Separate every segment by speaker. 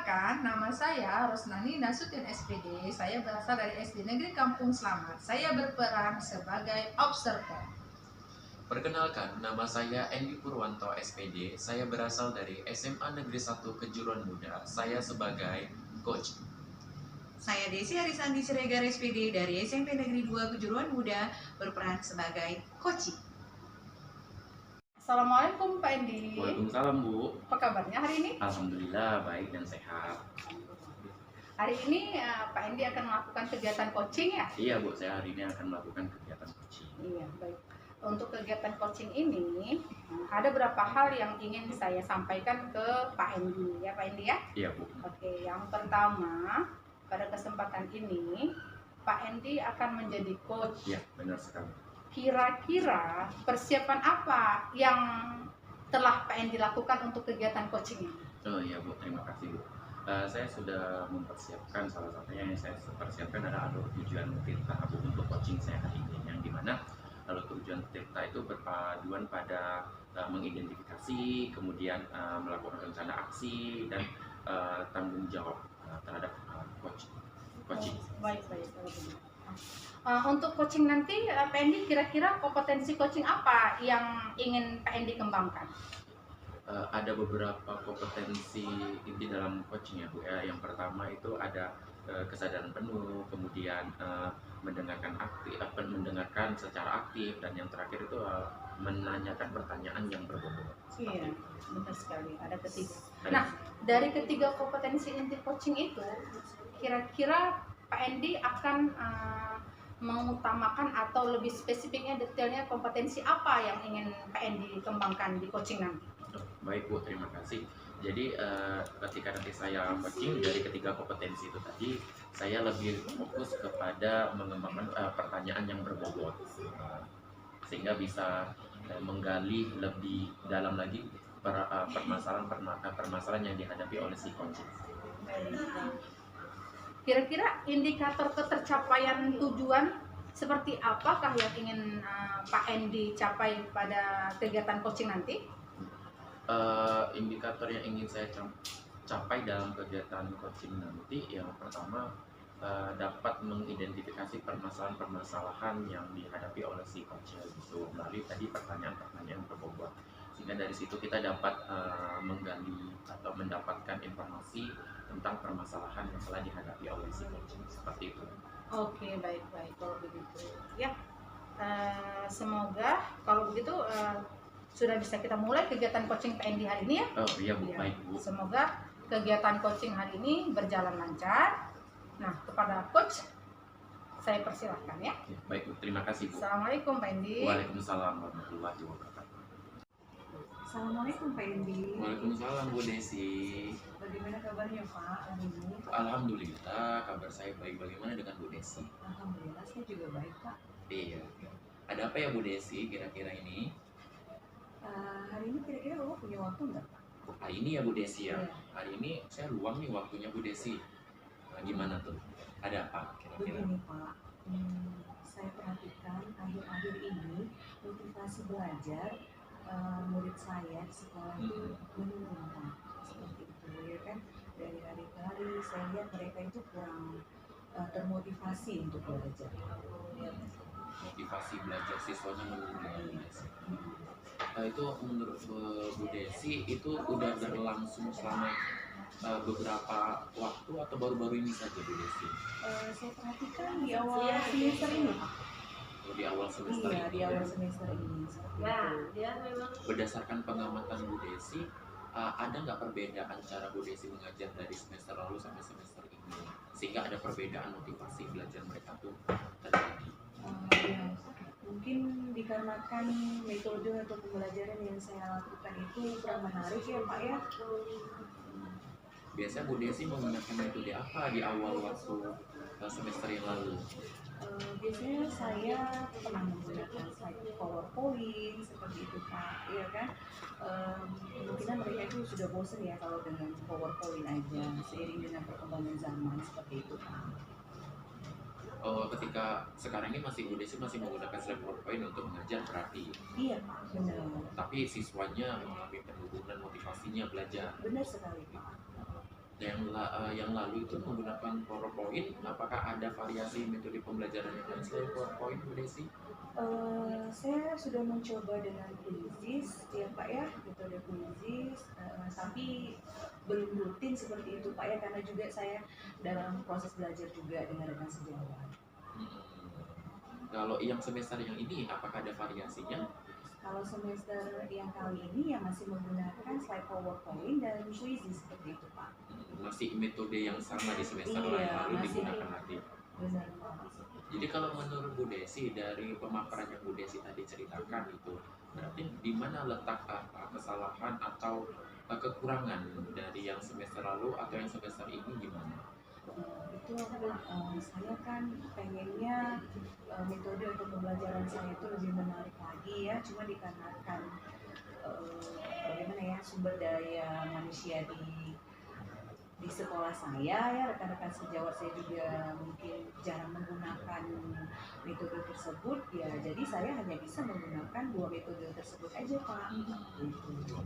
Speaker 1: Perkenalkan, nama saya Rosnani Nasution SPD. Saya berasal dari SD Negeri Kampung Slamet. Saya berperan sebagai observer.
Speaker 2: Perkenalkan, nama saya Endi Purwanto SPD. Saya berasal dari SMA Negeri 1 Kejuruan Muda. Saya sebagai coach.
Speaker 3: Saya Desi Harisandi Siregar SPD dari SMP Negeri 2 Kejuruan Muda, berperan sebagai coach.
Speaker 1: Assalamualaikum Pak Endi.
Speaker 4: Waalaikumsalam Bu.
Speaker 1: Apa kabarnya hari ini?
Speaker 4: Alhamdulillah baik dan sehat.
Speaker 1: Hari ini Pak Endi akan melakukan kegiatan coaching ya?
Speaker 4: Iya Bu, saya hari ini akan melakukan kegiatan coaching.
Speaker 1: Iya, baik. Untuk kegiatan coaching ini ada beberapa hal yang ingin saya sampaikan ke Pak Endi ya Pak Endi ya?
Speaker 4: Iya Bu.
Speaker 1: Oke, yang pertama pada kesempatan ini Pak Endi akan menjadi coach.
Speaker 4: Iya benar sekali.
Speaker 1: Kira-kira persiapan apa yang telah Pak Endi lakukan untuk kegiatan coaching ini?
Speaker 4: Oh iya Bu, terima kasih Bu. Saya sudah mempersiapkan, salah satunya yang saya persiapkan adalah alur tujuan tirta Bu untuk coaching saya hari ini, yang dimana alur tujuan tirta itu berpaduan pada mengidentifikasi, kemudian melakukan rencana aksi dan tanggung jawab terhadap coaching.
Speaker 1: Baik. Untuk coaching nanti Pak Endi kira-kira kompetensi coaching apa yang ingin Pak Endi kembangkan?
Speaker 4: Ada beberapa kompetensi inti dalam coaching ya Bu ya. Yang pertama itu ada kesadaran penuh, kemudian mendengarkan mendengarkan secara aktif, dan yang terakhir itu menanyakan pertanyaan yang berbobot.
Speaker 1: Iya, benar sekali. Ada ketiga. Nah, dari ketiga kompetensi inti coaching itu, kira-kira Pak Endi akan mengutamakan atau lebih spesifiknya detailnya kompetensi apa yang ingin Pak Endi kembangkan di coaching nanti?
Speaker 4: Baik Bu, terima kasih. Jadi ketika nanti saya coaching dari ketiga kompetensi itu tadi, saya lebih fokus kepada mengembangkan pertanyaan yang berbobot, sehingga bisa menggali lebih dalam lagi permasalahan yang dihadapi oleh si coach.
Speaker 1: Kira-kira indikator ketercapaian tujuan seperti apakah yang ingin Pak Endi capai pada kegiatan coaching nanti?
Speaker 4: Indikator yang ingin saya capai dalam kegiatan coaching nanti, yang pertama dapat mengidentifikasi permasalahan-permasalahan yang dihadapi oleh si coach itu melalui tadi pertanyaan-pertanyaan berbobot, sehingga dari situ kita dapat menggali atau mendapatkan informasi tentang permasalahan yang telah dihadapi oleh si coach, seperti itu.
Speaker 1: Oke, baik kalau begitu ya. Semoga kalau begitu sudah bisa kita mulai kegiatan coaching Pak Endi hari ini ya.
Speaker 4: Oh iya Bu,
Speaker 1: Ya.
Speaker 4: baik Bu.
Speaker 1: Semoga kegiatan coaching hari ini berjalan lancar. Nah, kepada coach saya persilahkan ya.
Speaker 4: Baik Bu, terima kasih Bu.
Speaker 1: Assalamualaikum Pak Endi.
Speaker 4: Waalaikumsalam warahmatullahi wabarakatuh.
Speaker 3: Assalamualaikum Pak Endi.
Speaker 4: Waalaikumsalam Bu Desi.
Speaker 3: Bagaimana kabarnya Pak hari ini?
Speaker 4: Alhamdulillah, kabar saya baik. Bagaimana dengan Bu Desi?
Speaker 3: Alhamdulillah saya juga baik Pak.
Speaker 4: Iya. Ada apa ya Bu Desi kira-kira ini?
Speaker 3: Hari ini kira-kira Bapak punya waktu nggak Pak?
Speaker 4: Hari ini ya Bu Desi ya.
Speaker 3: Iya.
Speaker 4: Hari ini saya luang nih waktunya Bu Desi. Gimana tuh? Ada apa kira-kira?
Speaker 3: Begini Pak, saya perhatikan akhir-akhir ini motivasi belajar murid saya di sekolah itu menurun Pak. Seperti itu ya kan. Dari hari ke hari saya lihat mereka itu kurang termotivasi untuk belajar.
Speaker 4: Motivasi belajar siswanya menurun ya Bu Desi. Itu menurut Bu Desi itu udah berlangsung selama beberapa waktu atau baru-baru ini saja Bu Desi?
Speaker 3: Saya perhatikan di awal semester ini Pak.
Speaker 4: Di awal semester
Speaker 3: Iya,
Speaker 4: ini.
Speaker 3: di awal semester ini.
Speaker 1: dia memang
Speaker 4: Berdasarkan pengamatan Bu Desi, ada nggak perbedaan cara Bu Desi mengajar dari semester lalu sampai semester ini, sehingga ada perbedaan motivasi belajar mereka tuh terjadi?
Speaker 3: Ya, mungkin dikarenakan metode atau pembelajaran yang saya lakukan itu kurang menarik ya Pak ya.
Speaker 4: Biasanya Bu Desi menggunakan metode apa di awal waktu semester yang lalu?
Speaker 3: Biasanya saya pernah menggunakan slide PowerPoint seperti itu Pak, ya kan? Kemungkinan mereka itu sudah bosan ya kalau dengan PowerPoint aja, seiring dengan perkembangan zaman seperti itu Pak.
Speaker 4: Ketika sekarang ini Bu Desi masih menggunakan slide PowerPoint untuk mengajar berarti,
Speaker 3: Iya Pak, benar.
Speaker 4: tapi siswanya mengalami penurunan motivasinya belajar.
Speaker 3: Benar sekali Pak.
Speaker 2: yang lalu itu menggunakan PowerPoint, apakah ada variasi metode pembelajaran yang lain selain PowerPoint, Bu Desi?
Speaker 3: Saya sudah mencoba dengan Quizzes, ya Pak ya, metode Quizzes, tapi belum rutin seperti itu Pak ya, karena juga saya dalam proses belajar juga dengan rekan sejawat.
Speaker 2: Hmm. Kalau yang semester yang ini, apakah ada variasinya?
Speaker 3: Kalau semester yang kali ini ya masih menggunakan slide PowerPoint dan Quizzes seperti itu Pak.
Speaker 2: Masih metode yang sama di semester
Speaker 3: Iya,
Speaker 2: lalu
Speaker 3: masih.
Speaker 2: digunakan lagi.
Speaker 3: Benar Pak.
Speaker 2: Jadi kalau menurut Bu Desi, dari pemaparan yang Bu Desi tadi ceritakan itu, berarti di mana letak kesalahan atau kekurangan dari yang semester lalu atau yang semester ini gimana?
Speaker 3: Itu saya kan pengennya metode untuk pembelajaran saya itu lebih menarik lagi ya, cuma dikarenakan bagaimana ya, sumber daya manusia di sekolah saya ya, rekan-rekan sejawat saya juga mungkin jarang menggunakan metode tersebut ya, jadi saya hanya bisa menggunakan dua metode tersebut aja Pak. Gitu.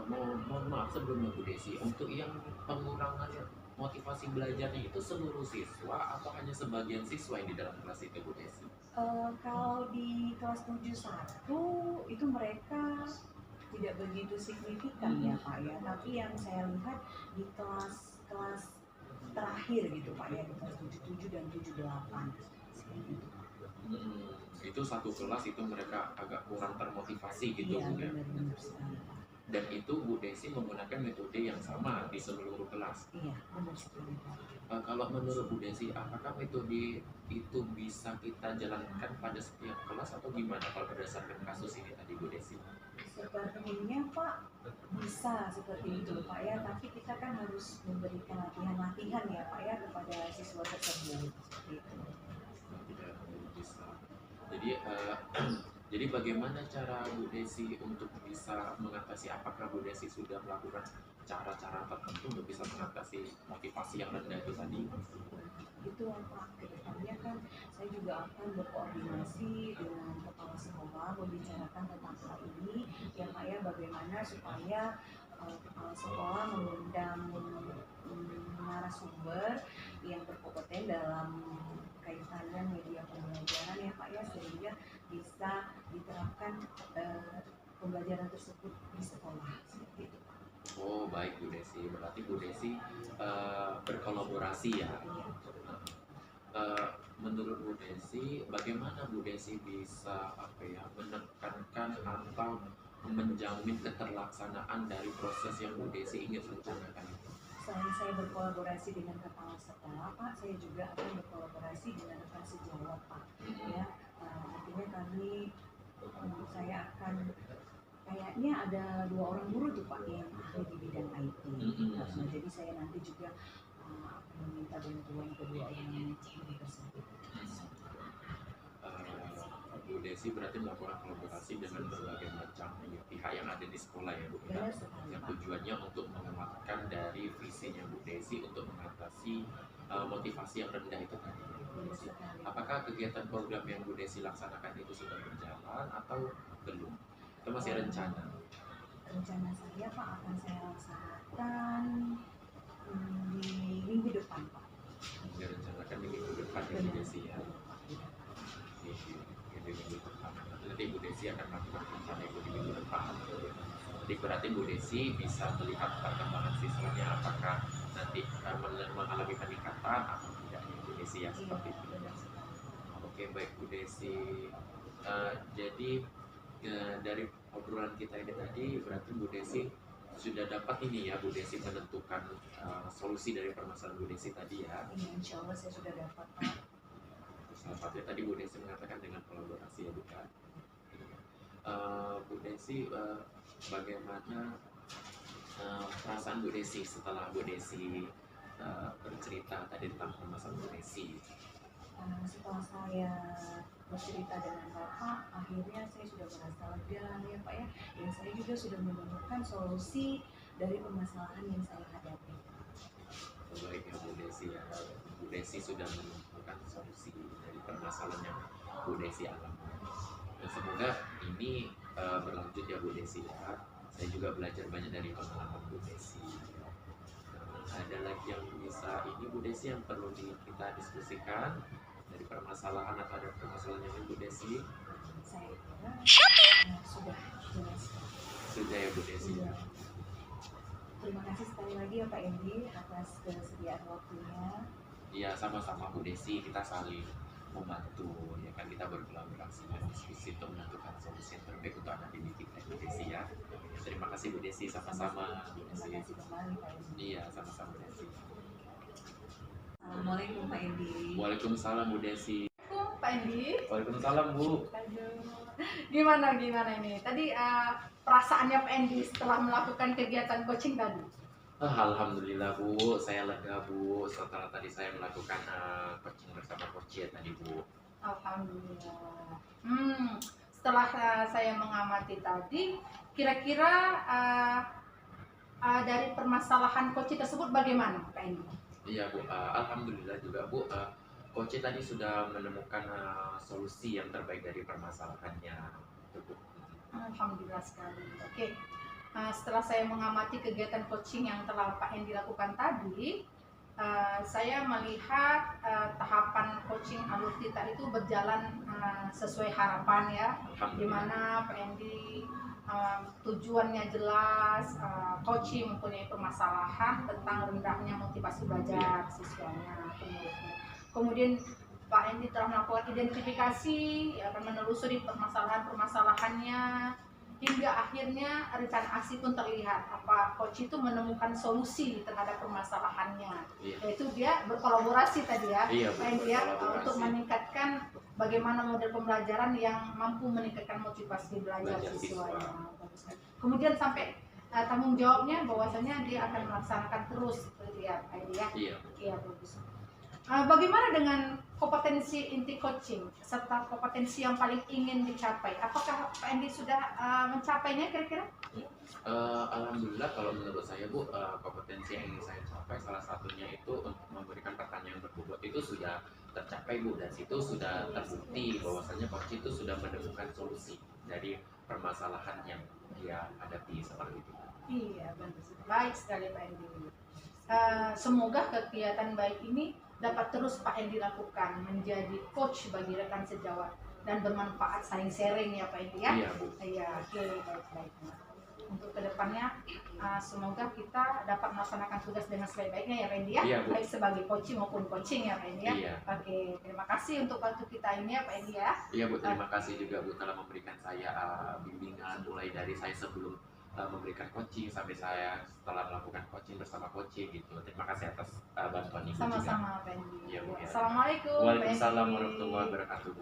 Speaker 2: Mohon maaf sebelumnya Bu Desi, untuk yang pengurangan motivasi belajarnya itu seluruh siswa atau hanya sebagian siswa yang di dalam kelas itu Bu Desi?
Speaker 3: Kalau di kelas 71 itu mereka tidak begitu signifikan ya Pak ya, tapi yang saya lihat di kelas terakhir gitu Pak ya, di kelas 77 dan 78 seperti itu.
Speaker 2: Itu satu kelas itu mereka agak kurang termotivasi gitu
Speaker 3: Iya,
Speaker 2: Bu ya.
Speaker 3: benar sekali Pak.
Speaker 2: Dan itu Bu Desi menggunakan metode yang sama di seluruh kelas.
Speaker 3: Iya, benar sekali Pak.
Speaker 2: Kalau menurut Bu Desi, apakah metode itu bisa kita jalankan pada setiap kelas atau gimana kalau berdasarkan kasus ini tadi Bu Desi?
Speaker 3: Sepertinya Pak bisa seperti itu Pak ya, tapi kita kan harus memberikan latihan-latihan ya Pak ya kepada siswa tersebut seperti itu.
Speaker 2: Tidak bisa. Jadi bagaimana cara Bu Desi untuk bisa mengatasi? Apakah Bu Desi sudah melakukan cara-cara tertentu untuk bisa mengatasi motivasi yang rendah itu tadi?
Speaker 3: Itu Pak, kedepannya kan saya juga akan berkoordinasi dengan kepala sekolah membicarakan tentang hal ini ya Pak ya, bagaimana supaya kepala sekolah mengundang narasumber yang berkompeten dalam kaitannya media pembelajaran ya Pak ya, sehingga bisa diterapkan pembelajaran tersebut di sekolah seperti itu Pak.
Speaker 2: Oh baik Bu Desi, berarti Bu Desi berkolaborasi ya. Menurut Bu Desi, bagaimana Bu Desi bisa menekankan atau menjamin keterlaksanaan dari proses yang Bu Desi ingin rencanakan itu?
Speaker 3: Selain saya berkolaborasi dengan kepala sekolah Pak, saya juga akan berkolaborasi dengan rekan sejawat Pak. Ya, artinya saya akan kayaknya ada 2 orang guru tuh Pak yang ahli di bidang IT. Jadi saya nanti juga akan meminta bantuan kedua yang ahli tersebut.
Speaker 2: Bu Desi berarti melakukan kolaborasi dengan berbagai macam pihak yang ada di sekolah ya Bu ya, yang tujuannya untuk menguatkan dari visinya Bu Desi untuk mengatasi motivasi yang rendah itu tadi. Apakah kegiatan program yang Bu Desi laksanakan itu sudah berjalan atau belum? Itu masih rencana?
Speaker 3: Rencana saya Pak akan saya laksanakan di minggu depan Pak.
Speaker 2: Direncanakan di minggu depan ya Bu Desi ya. Di minggu depan. Nanti Bu Desi akan melakukan rencana itu di minggu depan. Jadi berarti Bu Desi bisa melihat perkembangan siswanya apakah nanti mengalami peningkatan atau tidak ya Bu Desi ya seperti itu. Oke baik Bu Desi. Jadi dari obrolan kita ini tadi berarti Bu Desi sudah dapat ini ya Bu Desi menentukan solusi dari permasalahan Bu Desi tadi ya.
Speaker 3: Insya Allah saya sudah dapat Pak.
Speaker 2: Salah satunya tadi Bu Desi mengatakan dengan kolaborasi ya bukan. Bu Desi bagaimana perasaan Bu Desi setelah Bu Desi bercerita tadi tentang permasalahan Bu Desi?
Speaker 3: Setelah saya bercerita dengan Bapak, akhirnya saya sudah merasa lega ya Pak ya, dan saya juga sudah menemukan solusi dari permasalahan yang saya hadapi.
Speaker 2: Baik ya Bu Desi ya, Bu Desi sudah menemukan solusi dari permasalahan yang Bu Desi alami. Dan semoga ini berlanjut ya Bu Desi ya. Saya juga belajar banyak dari pengalaman Bu Desi. Ada lagi yang bisa ini Bu Desi yang perlu kita diskusikan dari permasalahan atau ada permasalahan yang Bu Desi?
Speaker 3: Saya kira sudah jelas.
Speaker 2: Sudah ya Bu Desi.
Speaker 3: Iya. Terima kasih sekali lagi ya Pak Endi atas kesediaan waktunya.
Speaker 2: Iya, sama-sama Bu Desi, kita saling membantu ya kan, kita berkolaborasi dan diskusi untuk menentukan solusi yang terbaik untuk anak didik kita Bu Desi ya. Terima kasih Bu Desi, sama-sama Bu
Speaker 3: Terima
Speaker 2: Desi.
Speaker 3: kasih kembali Pak Endi.
Speaker 2: Iya, sama-sama Bu Desi.
Speaker 3: Assalamualaikum Pak Endi.
Speaker 2: Waalaikumsalam Bu Desi.
Speaker 1: Pak Endi.
Speaker 2: Waalaikumsalam Bu.
Speaker 1: Aduh, gimana ini? Tadi perasaannya Pak Endi setelah melakukan kegiatan coaching tadi?
Speaker 2: Alhamdulillah Bu, saya lega Bu setelah tadi saya melakukan coaching bersama Coach ya tadi Bu.
Speaker 1: Alhamdulillah. Setelah saya mengamati tadi, kira-kira dari permasalahan coaching tersebut bagaimana Pak Endi?
Speaker 2: Iya Bu, alhamdulillah juga Bu. Coach tadi sudah menemukan solusi yang terbaik dari permasalahannya. Bu.
Speaker 1: Alhamdulillah sekali. Oke. Setelah saya mengamati kegiatan coaching yang telah Pak Endi lakukan tadi, saya melihat tahapan coaching Alur Tita itu berjalan sesuai harapan ya, di mana Pak Endi tujuannya jelas, coaching mempunyai permasalahan tentang rendahnya motivasi belajar siswanya, penulisnya. Kemudian Pak Endi telah melakukan identifikasi, akan menelusuri permasalahan-permasalahannya, hingga akhirnya rencana aksi pun terlihat. Coach itu menemukan solusi terhadap permasalahannya, yaitu dia berkolaborasi tadi ya, Pak Endi ya, untuk meningkatkan bagaimana model pembelajaran yang mampu meningkatkan motivasi belajar siswanya. Kemudian sampai tanggung jawabnya bahwasanya dia akan melaksanakan terus, seperti ya Pak Endi ya. Iya, bagus. Bagaimana dengan kompetensi inti coaching serta kompetensi yang paling ingin dicapai? Apakah Pak Endi sudah mencapainya kira-kira?
Speaker 2: Alhamdulillah kalau menurut saya Bu, kompetensi yang ingin saya capai salah satunya itu untuk memberikan pertanyaan berbobot itu sudah tercapai Bu, dan itu sudah terbukti bahwasanya coach itu sudah menemukan solusi dari permasalahan yang dia hadapi seperti itu.
Speaker 1: Iya, baik sekali Pak Endi. Semoga kegiatan baik ini dapat terus Pak Endi lakukan, menjadi coach bagi rekan sejawat dan bermanfaat, saling sharing ya Pak Endi ya.
Speaker 2: Iya Bu.
Speaker 1: Iya, oke, baik. Untuk kedepannya semoga kita dapat melaksanakan tugas dengan sebaik-baiknya ya Pak Endi ya.
Speaker 2: Iya, Bu.
Speaker 1: Baik sebagai coaching maupun coaching ya Pak Endi ya.
Speaker 2: Iya.
Speaker 1: Oke, terima kasih untuk waktu kita ini ya Pak Endi ya.
Speaker 2: Iya Bu, terima kasih juga Bu telah memberikan saya bimbingan mulai dari saya sebelum memberikan coaching sampai saya setelah melakukan coaching bersama coaching gitu. Terima kasih atas bantuan Ibu juga.
Speaker 1: Sama-sama Pak Endi.
Speaker 2: Iya, Bu, ya.
Speaker 1: Assalamualaikum. Pak Endi.
Speaker 2: Waalaikumsalam warahmatullahi wabarakatuh.